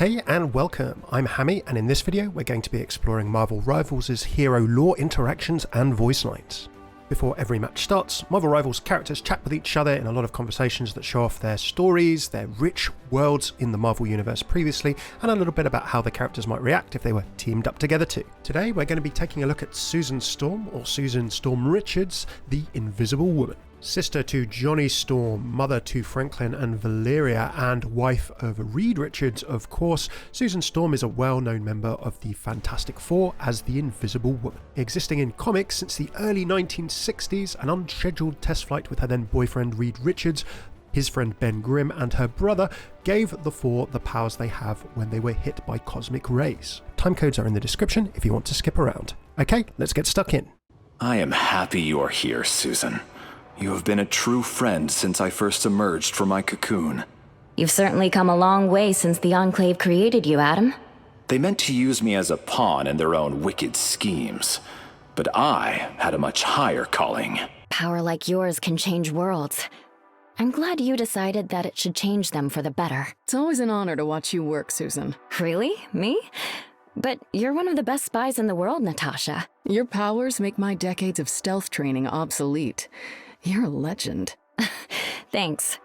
Hey and welcome, I'm Hammeh, and in this video we're going to be exploring Marvel Rivals' hero lore interactions and voice lines. Before every match starts, Marvel Rivals characters chat with each other in a lot of conversations that show off their stories, their rich worlds in the Marvel Universe previously, and a little bit about how the characters might react if they were teamed up together too. Today we're going to be taking a look at Susan Storm, or Susan Storm Richards, the Invisible Woman. Sister to Johnny Storm, mother to Franklin and Valeria, and wife of Reed Richards, of course, Susan Storm is a well-known member of the Fantastic Four as the Invisible Woman. Existing in comics since the early 1960s, an unscheduled test flight with her then boyfriend Reed Richards, his friend Ben Grimm, and her brother gave the Four the powers they have when they were hit by cosmic rays. Timecodes are in the description if you want to skip around. Okay, let's get stuck in. I am happy you are here, Susan. You have been a true friend since I first emerged from my cocoon. You've certainly come a long way since the Enclave created you, Adam. They meant to use me as a pawn in their own wicked schemes, but I had a much higher calling. Power like yours can change worlds. I'm glad you decided that it should change them for the better. It's always an honor to watch you work, Susan. Really? Me? But you're one of the best spies in the world, Natasha. Your powers make my decades of stealth training obsolete. You're a legend. Thanks.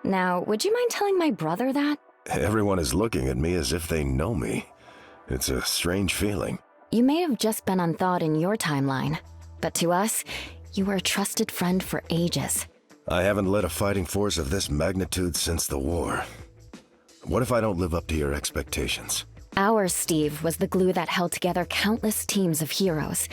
Now, would you mind telling my brother that? Everyone is looking at me as if they know me. It's a strange feeling. You may have just been unthawed in your timeline, but to us, you were a trusted friend for ages. I haven't led a fighting force of this magnitude since the war. What if I don't live up to your expectations? Our Steve was the glue that held together countless teams of heroes.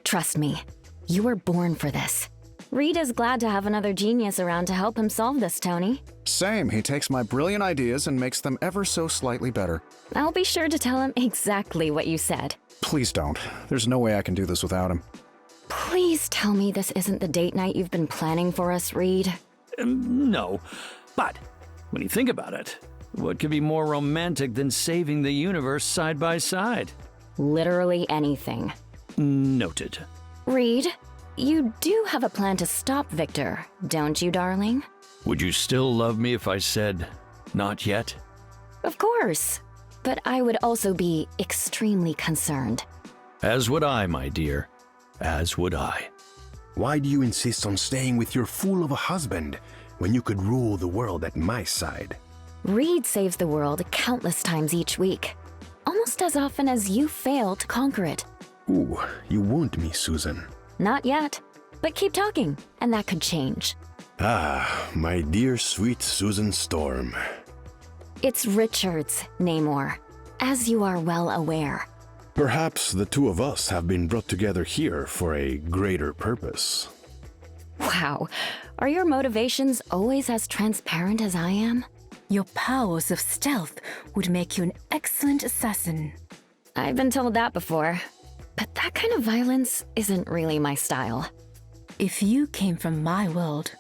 Trust me, you were born for this. Reed is glad to have another genius around to help him solve this, Tony. Same. He takes my brilliant ideas and makes them ever so slightly better. I'll be sure to tell him exactly what you said. Please don't. There's no way I can do this without him. Please tell me this isn't the date night you've been planning for us, Reed. No, but when you think about it, what could be more romantic than saving the universe side by side? Literally anything. Noted. Reed, you do have a plan to stop Victor, don't you, darling? Would you still love me if I said, not yet? Of course, but I would also be extremely concerned. As would I, my dear. As would I. Why do you insist on staying with your fool of a husband when you could rule the world at my side? Reed saves the world countless times each week, almost as often as you fail to conquer it. Ooh, you wound me, Susan. Not yet, but keep talking, and that could change. Ah, my dear sweet Susan Storm. It's Richards, Namor, as you are well aware. Perhaps the two of us have been brought together here for a greater purpose. Wow, are your motivations always as transparent as I am? Your powers of stealth would make you an excellent assassin. I've been told that before, but that kind of violence isn't really my style. If you came from my world,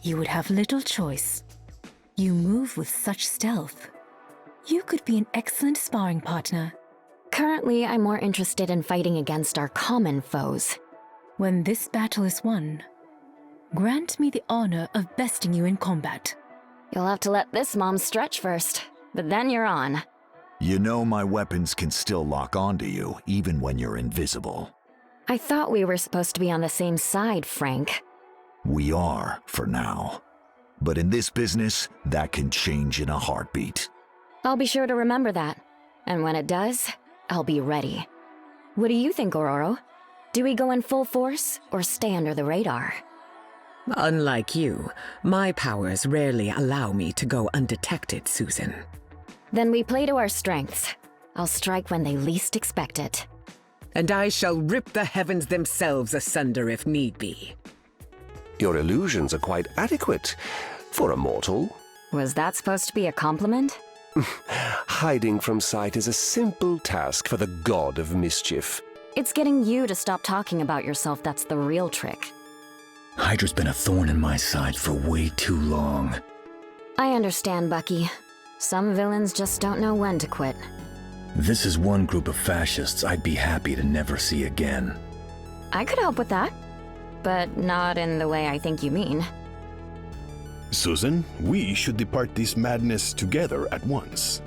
you would have little choice. You move with such stealth. You could be an excellent sparring partner. Currently, I'm more interested in fighting against our common foes. When this battle is won, grant me the honor of besting you in combat. You'll have to let this mom stretch first, but then you're on. You know my weapons can still lock onto you, even when you're invisible. I thought we were supposed to be on the same side, Frank. We are, for now. But in this business, that can change in a heartbeat. I'll be sure to remember that. And when it does, I'll be ready. What do you think, Ororo? Do we go in full force, or stay under the radar? Unlike you, my powers rarely allow me to go undetected, Susan. Then we play to our strengths. I'll strike when they least expect it. And I shall rip the heavens themselves asunder if need be. Your illusions are quite adequate for a mortal. Was that supposed to be a compliment? Hiding from sight is a simple task for the god of mischief. It's getting you to stop talking about yourself that's the real trick. Hydra's been a thorn in my side for way too long. I understand, Bucky. Some villains just don't know when to quit. This is one group of fascists I'd be happy to never see again. I could help with that, but not in the way I think you mean. Susan, we should depart this madness together at once.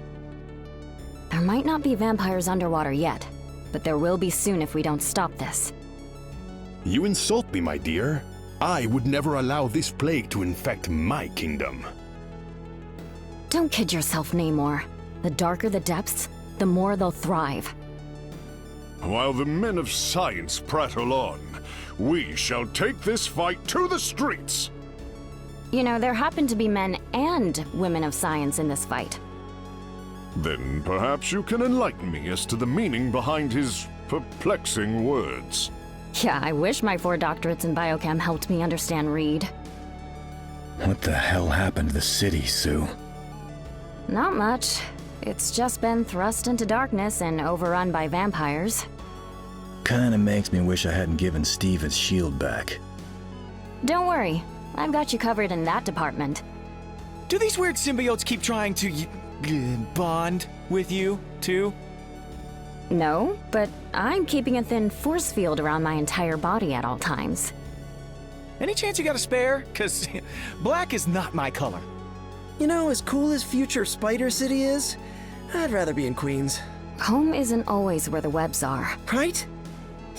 There might not be vampires underwater yet, but there will be soon if we don't stop this. You insult me, my dear. I would never allow this plague to infect my kingdom. Don't kid yourself, Namor. The darker the depths, the more they'll thrive. While the men of science prattle on, we shall take this fight to the streets! You know, there happen to be men and women of science in this fight. Then perhaps you can enlighten me as to the meaning behind his perplexing words. Yeah, I wish my 4 doctorates in biochem helped me understand Reed. What the hell happened to the city, Sue? Not much. It's just been thrust into darkness and overrun by vampires. Kinda makes me wish I hadn't given Steve his shield back. Don't worry, I've got you covered in that department. Do these weird symbiotes keep trying to bond with you, too? No, but I'm keeping a thin force field around my entire body at all times. Any chance you got a spare? 'Cause black is not my color. You know, as cool as future Spider City is, I'd rather be in Queens. Home isn't always where the webs are. Right?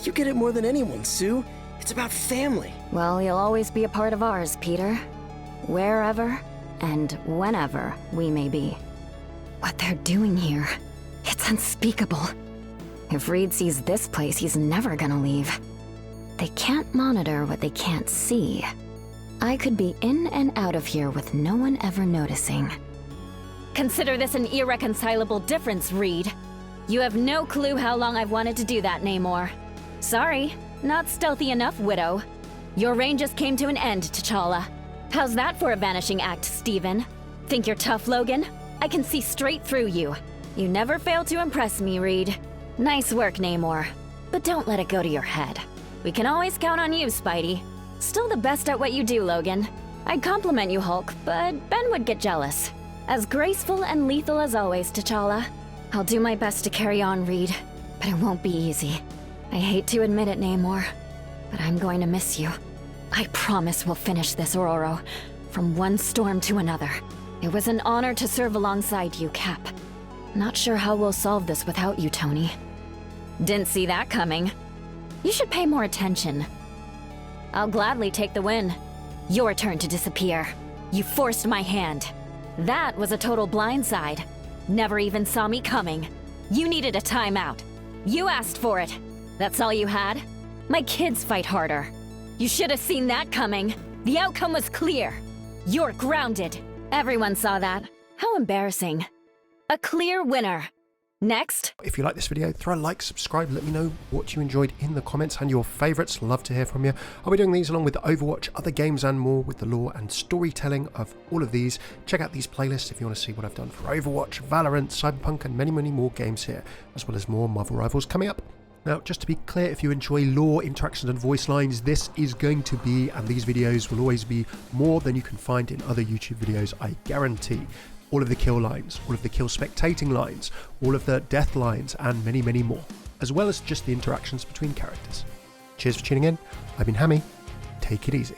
You get it more than anyone, Sue. It's about family. Well, you'll always be a part of ours, Peter. Wherever and whenever we may be. What they're doing here, it's unspeakable. If Reed sees this place, he's never gonna leave. They can't monitor what they can't see. I could be in and out of here with no one ever noticing. Consider this an irreconcilable difference, Reed. You have no clue how long I've wanted to do that, Namor. Sorry, not stealthy enough, Widow. Your reign just came to an end, T'Challa. How's that for a vanishing act, Steven? Think you're tough, Logan? I can see straight through you. You never fail to impress me, Reed. Nice work, Namor. But don't let it go to your head. We can always count on you, Spidey. Still the best at what you do, Logan. I'd compliment you, Hulk, but Ben would get jealous. As graceful and lethal as always, T'Challa. I'll do my best to carry on, Reed, but it won't be easy. I hate to admit it, Namor, but I'm going to miss you. I promise we'll finish this, Ororo, from one storm to another. It was an honor to serve alongside you, Cap. Not sure how we'll solve this without you, Tony. Didn't see that coming. You should pay more attention. I'll gladly take the win. Your turn to disappear. You forced my hand. That was a total blindside. Never even saw me coming. You needed a timeout. You asked for it. That's all you had? My kids fight harder. You should have seen that coming. The outcome was clear. You're grounded. Everyone saw that. How embarrassing. A clear winner. Next. If you like this video, throw a like, subscribe, let me know what you enjoyed in the comments and your favourites. Love to hear from you. I'll be doing these along with Overwatch, other games and more with the lore and storytelling of all of these. Check out these playlists if you want to see what I've done for Overwatch, Valorant, Cyberpunk and many, many more games here, as well as more Marvel Rivals coming up. Now, just to be clear, if you enjoy lore, interactions and voice lines, this is going to be, and these videos will always be, more than you can find in other YouTube videos, I guarantee. All of the kill lines, all of the kill spectating lines, all of the death lines, and many, many more, as well as just the interactions between characters. Cheers for tuning in. I've been Hammeh. Take it easy.